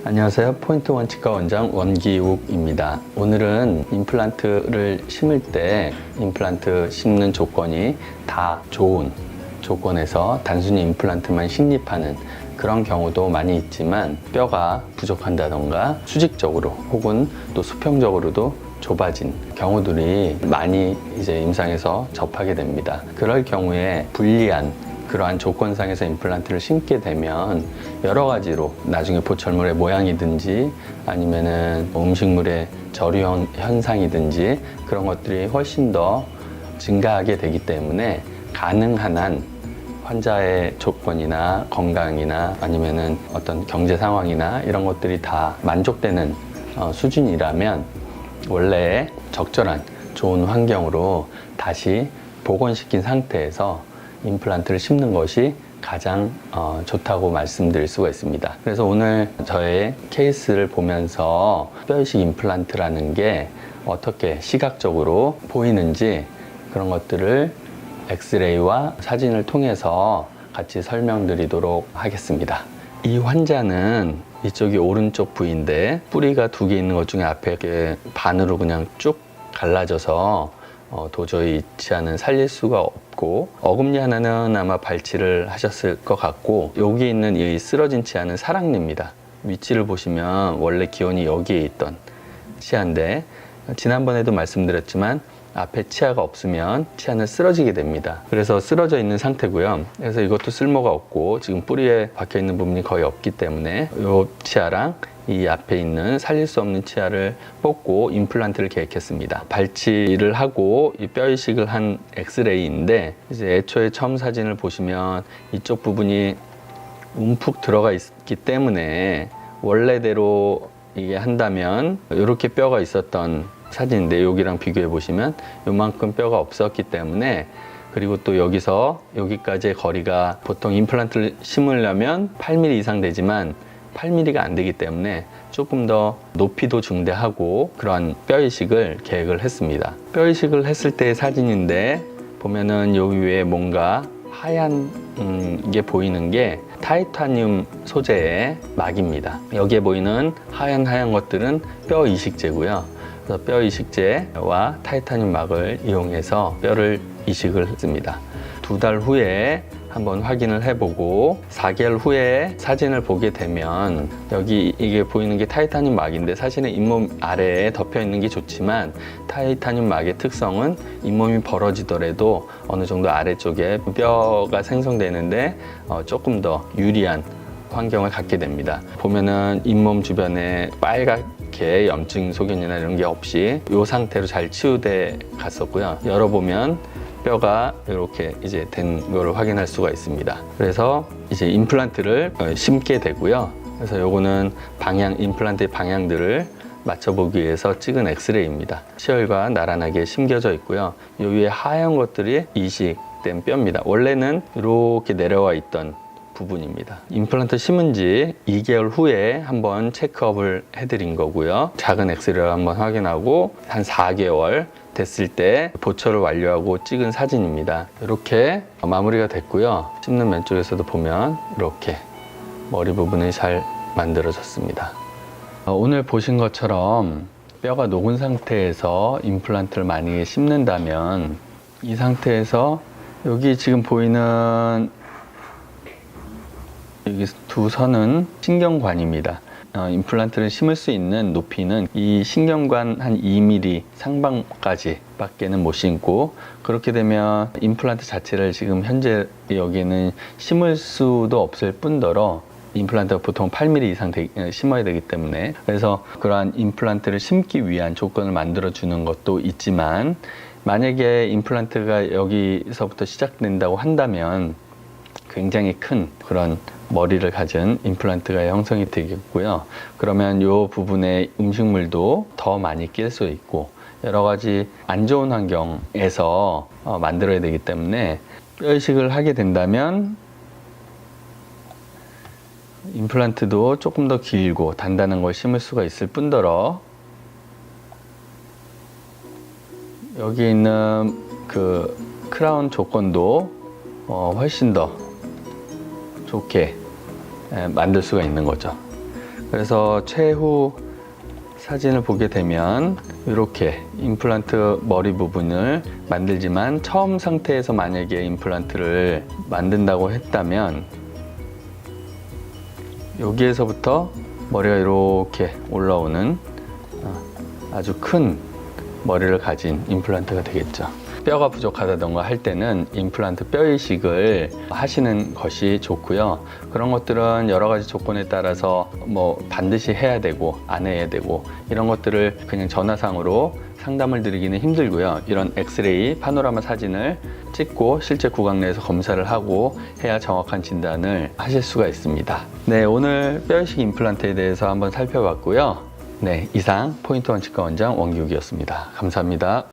안녕하세요. 포인트원 치과 원장 원기욱입니다. 오늘은 임플란트를 심을 때 임플란트 심는 조건이 다 좋은 조건에서 단순히 임플란트만 식립하는 그런 경우도 많이 있지만 뼈가 부족한다던가 수직적으로 혹은 또 수평적으로도 좁아진 경우들이 많이 이제 임상에서 접하게 됩니다. 그럴 경우에 불리한 그러한 조건상에서 임플란트를 심게 되면 여러 가지로 나중에 보철물의 모양이든지 아니면은 음식물의 저류 현상이든지 그런 것들이 훨씬 더 증가하게 되기 때문에 가능한 한 환자의 조건이나 건강이나 아니면은 어떤 경제 상황이나 이런 것들이 다 만족되는 수준이라면 원래 적절한 좋은 환경으로 다시 복원시킨 상태에서 임플란트를 심는 것이 가장 좋다고 말씀드릴 수가 있습니다. 그래서 오늘 저의 케이스를 보면서 뼈이식 임플란트라는 게 어떻게 시각적으로 보이는지 그런 것들을 엑스레이와 사진을 통해서 같이 설명드리도록 하겠습니다. 이 환자는 이쪽이 오른쪽 부위인데 뿌리가 두 개 있는 것 중에 앞에 반으로 그냥 쭉 갈라져서 도저히 이 치아는 살릴 수가 없고 어금니 하나는 아마 발치를 하셨을 것 같고 여기 있는 이 쓰러진 치아는 사랑니입니다. 위치를 보시면 원래 기원이 여기에 있던 치아인데 지난번에도 말씀드렸지만 앞에 치아가 없으면 치아는 쓰러지게 됩니다. 그래서 쓰러져 있는 상태고요. 그래서 이것도 쓸모가 없고 지금 뿌리에 박혀 있는 부분이 거의 없기 때문에 이 치아랑 이 앞에 있는 살릴 수 없는 치아를 뽑고 임플란트를 계획했습니다. 발치를 하고 이 뼈 이식을 한 엑스레이인데 이제 애초에 처음 사진을 보시면 이쪽 부분이 움푹 들어가 있기 때문에 원래대로 이게 한다면 이렇게 뼈가 있었던 사진인데 여기랑 비교해 보시면 요만큼 뼈가 없었기 때문에 그리고 또 여기서 여기까지의 거리가 보통 임플란트를 심으려면 8mm 이상 되지만 8mm가 안 되기 때문에 조금 더 높이도 중대하고 그러한 뼈 이식을 계획을 했습니다. 뼈 이식을 했을 때의 사진인데 보면은 여기 위에 뭔가 하얀 게 보이는 게 타이타늄 소재의 막입니다. 여기에 보이는 하얀 것들은 뼈 이식제고요. 그래서 뼈 이식제와 타이타늄 막을 이용해서 뼈를 이식을 했습니다. 2달 후에 한번 확인을 해보고 4개월 후에 사진을 보게 되면 여기 이게 보이는 게 타이타늄 막인데 사실은 잇몸 아래에 덮여 있는 게 좋지만 타이타늄 막의 특성은 잇몸이 벌어지더라도 어느 정도 아래쪽에 뼈가 생성되는데 조금 더 유리한 환경을 갖게 됩니다. 보면은 잇몸 주변에 빨갛게 염증 소견이나 이런 게 없이 이 상태로 잘 치유돼 갔었고요. 열어보면 뼈가 이렇게 이제 된 거를 확인할 수가 있습니다. 그래서 이제 임플란트를 심게 되고요. 그래서 요거는 임플란트의 방향들을 맞춰보기 위해서 찍은 엑스레이입니다. 치열과 나란하게 심겨져 있고요. 요 위에 하얀 것들이 이식된 뼈입니다. 원래는 이렇게 내려와 있던 부분입니다. 임플란트 심은 지 2개월 후에 한번 체크업을 해드린 거고요. 작은 엑스레이를 한번 확인하고 한 4개월 됐을 때 보철을 완료하고 찍은 사진입니다. 이렇게 마무리가 됐고요. 씹는 왼쪽에서도 보면 이렇게 머리 부분이 잘 만들어졌습니다. 오늘 보신 것처럼 뼈가 녹은 상태에서 임플란트를 만약에 심는다면 이 상태에서 여기 지금 보이는 여기 두 선은 신경관입니다. 임플란트를 심을 수 있는 높이는 이 신경관 한 2mm 상방까지 밖에는 못 심고 그렇게 되면 임플란트 자체를 지금 현재 여기에는 심을 수도 없을 뿐더러 임플란트가 보통 8mm 이상 심어야 되기 때문에 그래서 그러한 임플란트를 심기 위한 조건을 만들어 주는 것도 있지만 만약에 임플란트가 여기서부터 시작된다고 한다면 굉장히 큰 그런 머리를 가진 임플란트가 형성이 되겠고요. 그러면 이 부분에 음식물도 더 많이 낄 수 있고 여러 가지 안 좋은 환경에서 만들어야 되기 때문에 뼈 이식을 하게 된다면 임플란트도 조금 더 길고 단단한 걸 심을 수가 있을 뿐더러 여기 있는 그 크라운 조건도 훨씬 더 좋게 만들 수가 있는 거죠. 그래서 최후 사진을 보게 되면 이렇게 임플란트 머리 부분을 만들지만 처음 상태에서 만약에 임플란트를 만든다고 했다면 여기에서부터 머리가 이렇게 올라오는 아주 큰 머리를 가진 임플란트가 되겠죠. 뼈가 부족하다던가 할 때는 임플란트 뼈 이식을 하시는 것이 좋고요. 그런 것들은 여러 가지 조건에 따라서 뭐 반드시 해야 되고 안 해야 되고 이런 것들을 그냥 전화상으로 상담을 드리기는 힘들고요. 이런 엑스레이 파노라마 사진을 찍고 실제 구강 내에서 검사를 하고 해야 정확한 진단을 하실 수가 있습니다. 네, 오늘 뼈 이식 임플란트에 대해서 한번 살펴봤고요. 네, 이상 포인트 원치과 원장 원기욱이었습니다. 감사합니다.